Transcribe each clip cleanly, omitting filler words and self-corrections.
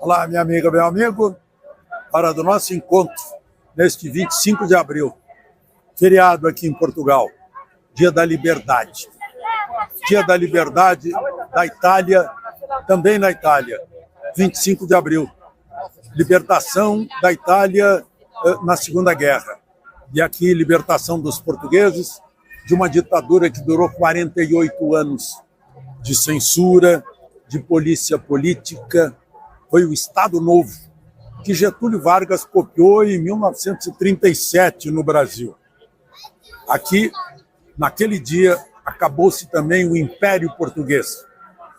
Olá, minha amiga, meu amigo, para do nosso encontro neste 25 de abril, feriado aqui em Portugal, Dia da Liberdade. Dia da Liberdade da Itália, também na Itália, 25 de abril. Libertação da Itália na Segunda Guerra. E aqui, libertação dos portugueses de uma ditadura que durou 48 anos, de censura, de polícia política. Foi o Estado Novo, que Getúlio Vargas copiou em 1937 no Brasil. Aqui, naquele dia, acabou-se também o Império Português,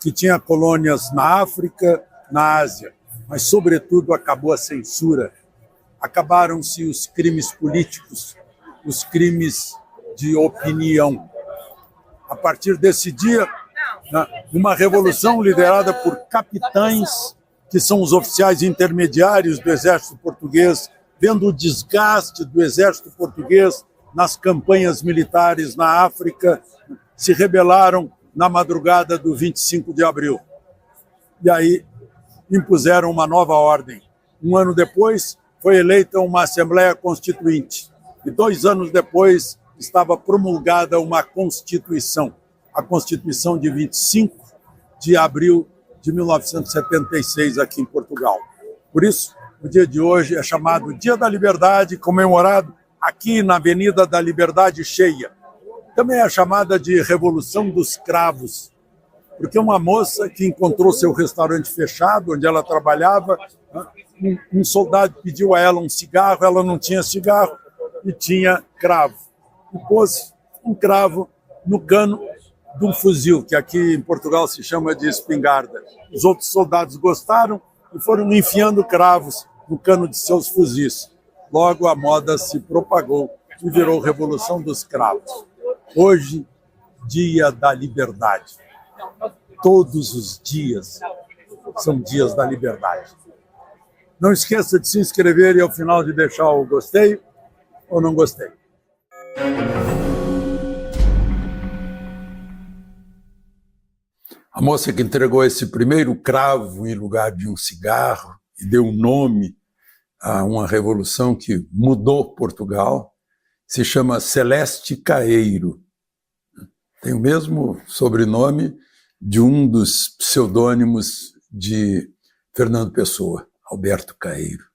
que tinha colônias na África, na Ásia, mas, sobretudo, acabou a censura. Acabaram-se os crimes políticos, os crimes de opinião. A partir desse dia, uma revolução liderada por capitães, que são os oficiais intermediários do exército português, vendo o desgaste do exército português nas campanhas militares na África, se rebelaram na madrugada do 25 de abril. E aí impuseram uma nova ordem. Um ano depois, foi eleita uma Assembleia Constituinte. E 2 anos depois, estava promulgada uma Constituição, a Constituição de 25 de abril de 1976, aqui em Portugal. Por isso, o dia de hoje é chamado Dia da Liberdade, comemorado aqui na Avenida da Liberdade Cheia. Também é chamada de Revolução dos Cravos, porque uma moça que encontrou seu restaurante fechado, onde ela trabalhava, um soldado pediu a ela um cigarro, ela não tinha cigarro e tinha cravo. E pôs um cravo no cano de um fuzil, que aqui em Portugal se chama de espingarda. Os outros soldados gostaram e foram enfiando cravos no cano de seus fuzis. Logo a moda se propagou e virou Revolução dos Cravos. Hoje, Dia da Liberdade. Todos os dias são dias da liberdade. Não esqueça de se inscrever e ao final de deixar o gostei ou não gostei. A moça que entregou esse primeiro cravo em lugar de um cigarro e deu um nome a uma revolução que mudou Portugal se chama Celeste Caeiro. Tem o mesmo sobrenome de um dos pseudônimos de Fernando Pessoa, Alberto Caeiro.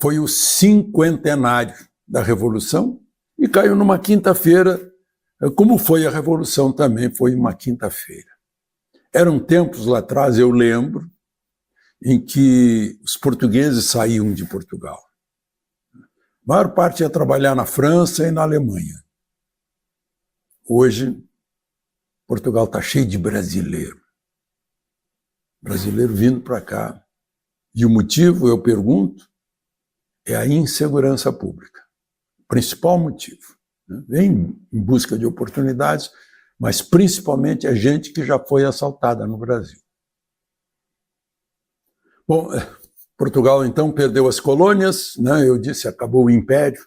Foi o 50º da Revolução e caiu numa quinta-feira, como foi a Revolução também, foi uma quinta-feira. Eram tempos lá atrás, eu lembro, em que os portugueses saíam de Portugal. A maior parte ia trabalhar na França e na Alemanha. Hoje, Portugal está cheio de brasileiro. Brasileiro vindo para cá. E o motivo, eu pergunto, é a insegurança pública. O principal motivo. Vem em busca de oportunidades, mas principalmente a gente que já foi assaltada no Brasil. Bom, Portugal então perdeu as colônias, né? Eu disse, acabou o Império.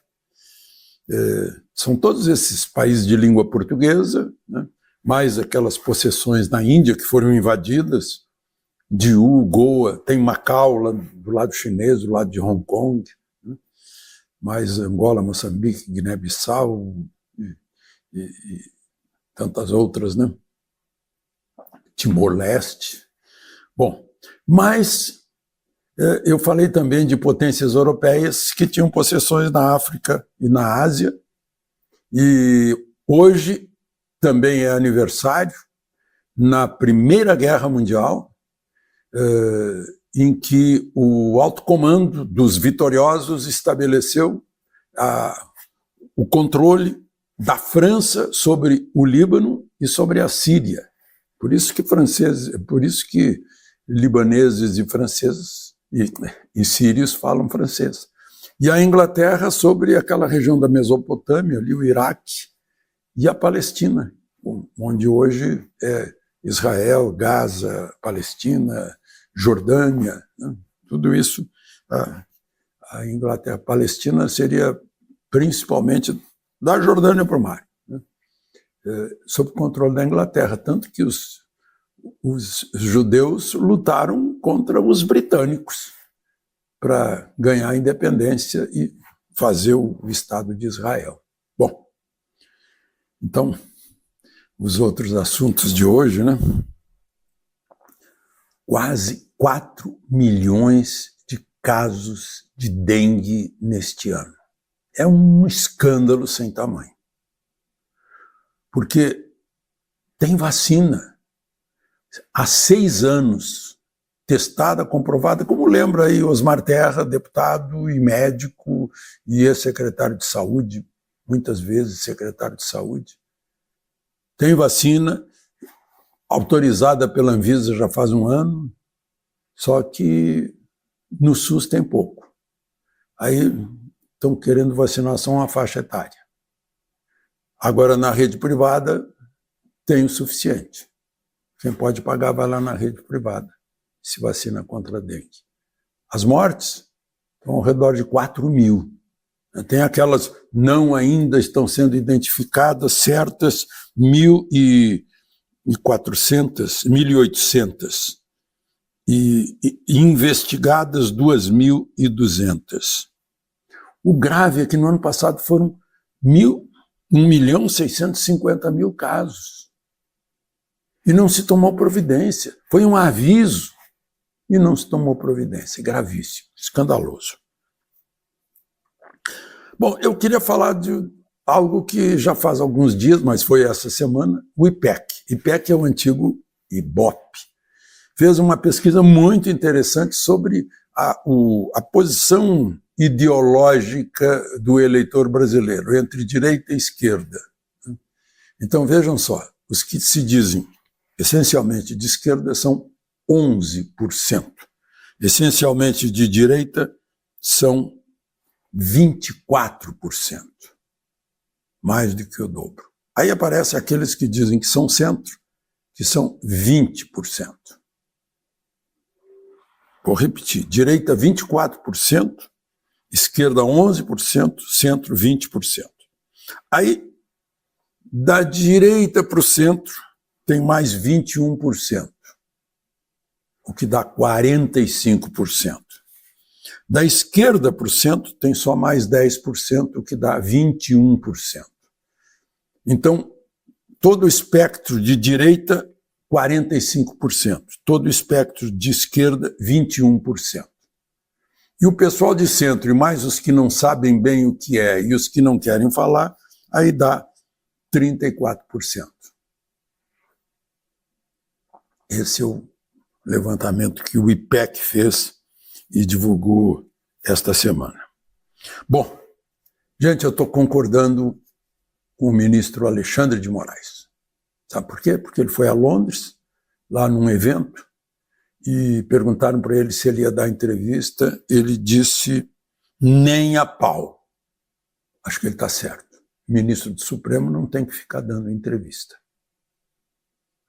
São todos esses países de língua portuguesa, né? Mais aquelas possessões na Índia que foram invadidas, Diu, Goa, tem Macau lá do lado chinês, do lado de Hong Kong, né? Mais Angola, Moçambique, Guiné-Bissau e tantas outras, né? Timor-Leste. Bom, mas eu falei também de potências europeias que tinham possessões na África e na Ásia, e hoje também é aniversário, na Primeira Guerra Mundial, em que o alto comando dos vitoriosos estabeleceu o controle da França sobre o Líbano e sobre a Síria. Por isso que libaneses e franceses e sírios falam francês. E a Inglaterra sobre aquela região da Mesopotâmia, ali o Iraque, e a Palestina, onde hoje é Israel, Gaza, Palestina, Jordânia, né? Tudo isso, a Inglaterra, a Palestina seria principalmente da Jordânia para o mar, né? Sob o controle da Inglaterra, tanto que os judeus lutaram contra os britânicos para ganhar a independência e fazer o Estado de Israel. Bom, então, os outros assuntos de hoje, né? Quase 4 milhões de casos de dengue neste ano. É um escândalo sem tamanho. Porque tem vacina. Há 6 anos, testada, comprovada, como lembra aí Osmar Terra, deputado e médico e ex-secretário de saúde, muitas vezes secretário de saúde. Tem vacina autorizada pela Anvisa já faz 1 ano, só que no SUS tem pouco. Aí estão querendo vacinar só uma faixa etária. Agora, na rede privada, tem o suficiente. Quem pode pagar vai lá na rede privada, se vacina contra a dengue. As mortes estão ao redor de 4 mil. Tem aquelas não ainda estão sendo identificadas, certas 1.400, 1.800 e investigadas 2.200. O grave é que no ano passado foram 1.650.000 casos. E não se tomou providência. Foi um aviso e não se tomou providência. Gravíssimo, escandaloso. Bom, eu queria falar de algo que já faz alguns dias, mas foi essa semana, o IPEC. IPEC é o antigo IBOP. Fez uma pesquisa muito interessante sobre a posição ideológica do eleitor brasileiro, entre direita e esquerda. Então, vejam só, os que se dizem essencialmente de esquerda são 11%. Essencialmente de direita são 24%. Mais do que o dobro. Aí aparecem aqueles que dizem que são centro, que são 20%. Vou repetir, direita 24%, esquerda 11%, centro 20%. Aí, da direita para o centro, tem mais 21%, o que dá 45%. Da esquerda para o centro, tem só mais 10%, o que dá 21%. Então, todo o espectro de direita, 45%. Todo o espectro de esquerda, 21%. E o pessoal de centro, e mais os que não sabem bem o que é e os que não querem falar, aí dá 34%. Esse é o levantamento que o IPEC fez e divulgou esta semana. Bom, gente, eu estou concordando com o ministro Alexandre de Moraes. Sabe por quê? Porque ele foi a Londres, lá num evento, e perguntaram para ele se ele ia dar entrevista. Ele disse nem a pau. Acho que ele está certo. O ministro do Supremo não tem que ficar dando entrevista.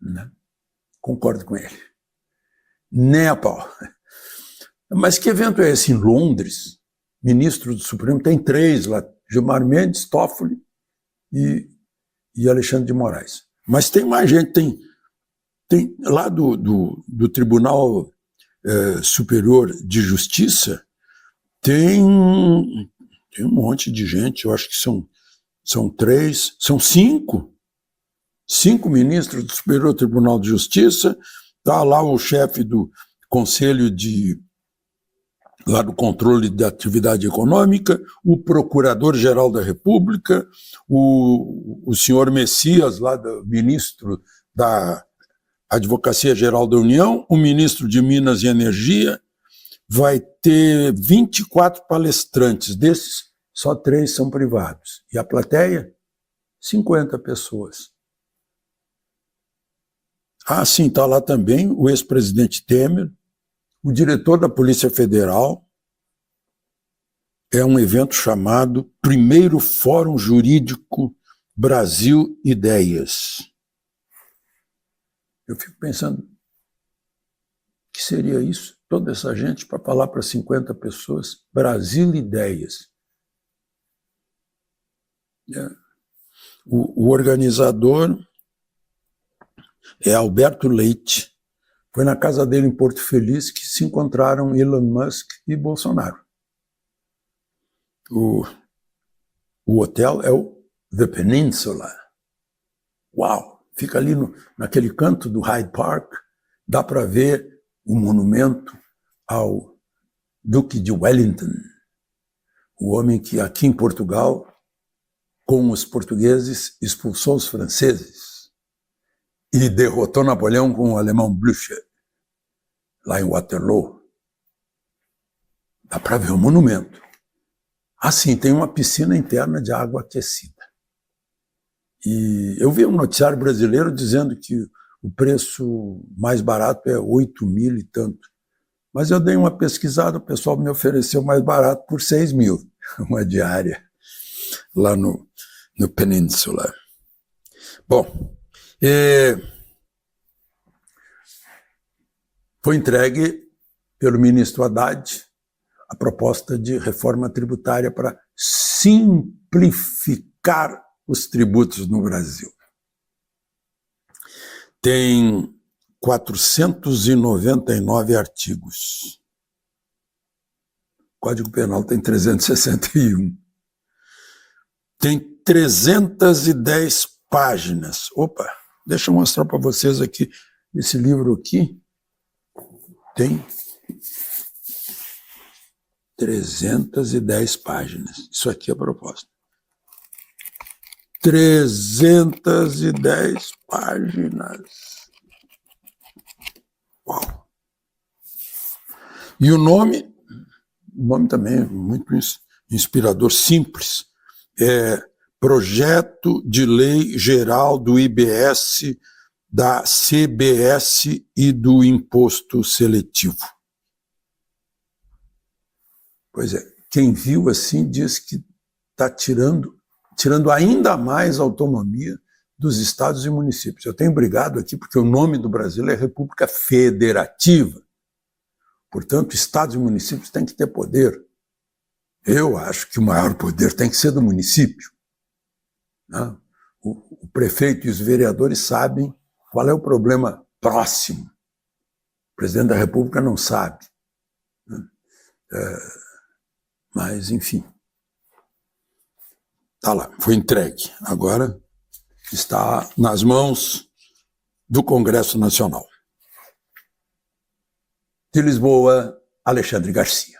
Né? Concordo com ele. Nem a pau. Mas que evento é esse em Londres? Ministro do Supremo, tem 3 lá, Gilmar Mendes, Toffoli e Alexandre de Moraes. Mas tem mais gente, tem lá do Tribunal Superior de Justiça, tem um monte de gente, eu acho que são 5 ministros do Superior Tribunal de Justiça, está lá o chefe do Conselho lá do Controle da Atividade Econômica, o Procurador-Geral da República, o senhor Messias, lá do ministro da Advocacia Geral da União, o ministro de Minas e Energia. Vai ter 24 palestrantes, desses só 3 são privados. E a plateia? 50 pessoas. Ah, sim, está lá também o ex-presidente Temer, o diretor da Polícia Federal. É um evento chamado Primeiro Fórum Jurídico Brasil Ideias. Eu fico pensando, o que seria isso? Toda essa gente para falar para 50 pessoas, Brasil Ideias. O organizador é Alberto Leite, Foi na casa dele em Porto Feliz que se encontraram Elon Musk e Bolsonaro. O hotel é o The Peninsula. Uau! Fica ali naquele canto do Hyde Park, dá para ver o monumento ao Duque de Wellington, o homem que aqui em Portugal, com os portugueses, expulsou os franceses e derrotou Napoleão com o alemão Blücher, lá em Waterloo. Dá para ver o monumento. Assim, tem uma piscina interna de água aquecida. E eu vi um noticiário brasileiro dizendo que o preço mais barato é 8 mil e tanto. Mas eu dei uma pesquisada, o pessoal me ofereceu mais barato por 6 mil, uma diária, lá no Península. Bom, foi entregue pelo ministro Haddad a proposta de reforma tributária para simplificar os tributos no Brasil. Tem 499 artigos. O Código Penal tem 361. Tem 310 páginas. Opa, deixa eu mostrar para vocês aqui. Esse livro aqui tem 310 páginas. Isso aqui é a proposta. 310 páginas. Uau! E o nome também é muito inspirador, simples. É Projeto de Lei Geral do IBS, da CBS e do Imposto Seletivo. Pois é, quem viu assim diz que está tirando ainda mais autonomia dos estados e municípios. Eu tenho brigado aqui porque o nome do Brasil é República Federativa. Portanto, estados e municípios têm que ter poder. Eu acho que o maior poder tem que ser do município. Né? O prefeito e os vereadores sabem qual é o problema próximo. O presidente da República não sabe. Né? Mas, enfim, está lá, foi entregue. Agora está nas mãos do Congresso Nacional. De Lisboa, Alexandre Garcia.